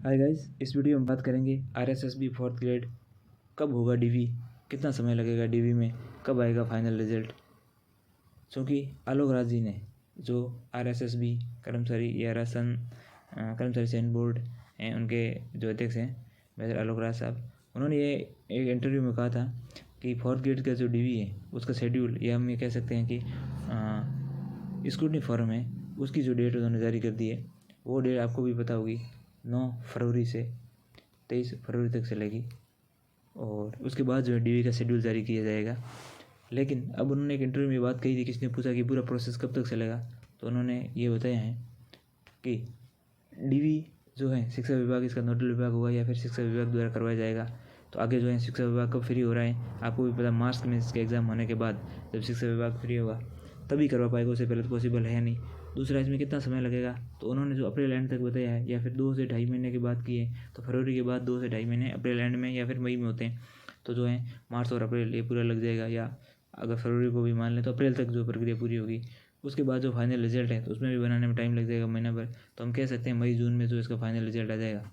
Hi guys, इस video में बात करेंगे आरएसएसबी फोर्थ ग्रेड कब होगा डीवी, कितना समय लगेगा डीवी में, कब आएगा फाइनल रिजल्ट। क्योंकि आलोक राज जी ने जो आरएसएसबी कर्मचारी या राशन कर्मचारी चयन बोर्ड हैं, उनके जो अध्यक्ष हैं मेजर आलोक राज साहब, उन्होंने ये एक इंटरव्यू में कहा था कि फोर्थ ग्रेड का जो डीवी है उसका शेड्यूल, या हम ये कह सकते हैं कि स्क्रूटनी फॉर्म है, उसकी जो डेट उन्होंने जारी कर दी है, वो डेट आपको भी पता होगी 9 फरवरी से 23 फरवरी तक चलेगी। और उसके बाद जो है डीवी का शेड्यूल जारी किया जाएगा। लेकिन अब उन्होंने एक इंटरव्यू में बात कही थी, किसी ने पूछा कि पूरा प्रोसेस कब तक चलेगा, तो उन्होंने ये बताया है कि डीवी जो है शिक्षा विभाग इसका नोडल विभाग होगा या फिर शिक्षा विभाग द्वारा करवाया जाएगा। तो आगे जो है शिक्षा विभाग कब फ्री हो रहा है आपको भी पता, मार्च में इसके एग्ज़ाम होने के बाद जब शिक्षा विभाग फ्री होगा तभी करवा पाएगा, उससे पहले तो पॉसिबल है नहीं। दूसरा, इसमें कितना समय लगेगा, तो उन्होंने जो अप्रैल एंड तक बताया है या फिर 2 से ढाई महीने की बात की है, तो फरवरी के बाद 2 से ढाई महीने अप्रैल एंड में या फिर मई में होते हैं, तो जो है मार्च और अप्रैल ये पूरा लग जाएगा। या अगर फरवरी को भी मान लें तो अप्रैल तक जो प्रक्रिया पूरी होगी। उसके बाद जो फाइनल रिजल्ट है तो उसमें भी बनाने में टाइम लग जाएगा महीना भर, तो हम कह सकते हैं मई जून में जो इसका फाइनल रिजल्ट आ जाएगा।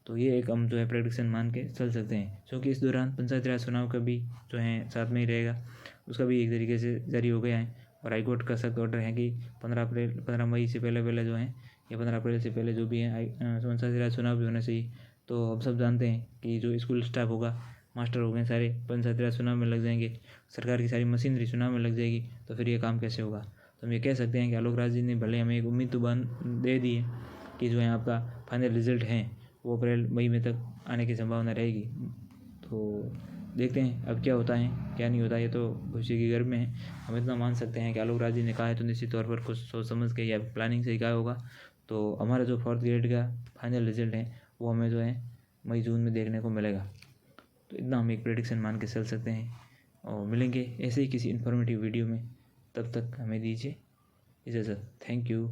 तो ये एक हम जो है प्रेडिक्शन मान के चल सकते हैं, क्योंकि इस दौरान पंचायती राज चुनाव का भी जो है साथ में ही रहेगा, उसका भी एक तरीके से जारी हो गया है। और हाईकोर्ट का सख्त ऑर्डर है कि 15 मई से पहले जो है या 15 अप्रैल से पहले जो भी है पंचायती राज चुनाव भी होना चाहिए। तो हम सब जानते हैं कि जो स्कूल स्टाफ होगा, मास्टर हो गए सारे, पंचायती राज चुनाव में लग जाएंगे, सरकार की सारी मशीनरी चुनाव में लग जाएगी, तो फिर ये काम कैसे होगा। तो हम ये कह सकते हैं कि आलोक राज जी ने भले हमें एक उम्मीद तो दे दी है कि जो है आपका फाइनल रिजल्ट है वो अप्रैल मई में तक आने की संभावना रहेगी। तो देखते हैं अब क्या होता है क्या नहीं होता, ये तो भविष्य की गर्भ में है। हम इतना मान सकते हैं कि आलोक राज जी ने कहा है तो निश्चित तौर पर कुछ सोच समझ के या प्लानिंग से ही कहा होगा। तो हमारा जो फोर्थ ग्रेड का फाइनल रिजल्ट है वो हमें जो है मई जून में देखने को मिलेगा। तो इतना हम एक प्रेडिक्शन मान के चल सकते हैं, और मिलेंगे ऐसे ही किसी इन्फॉर्मेटिव वीडियो में। तब तक हमें दीजिए इजाज़त। Thank you.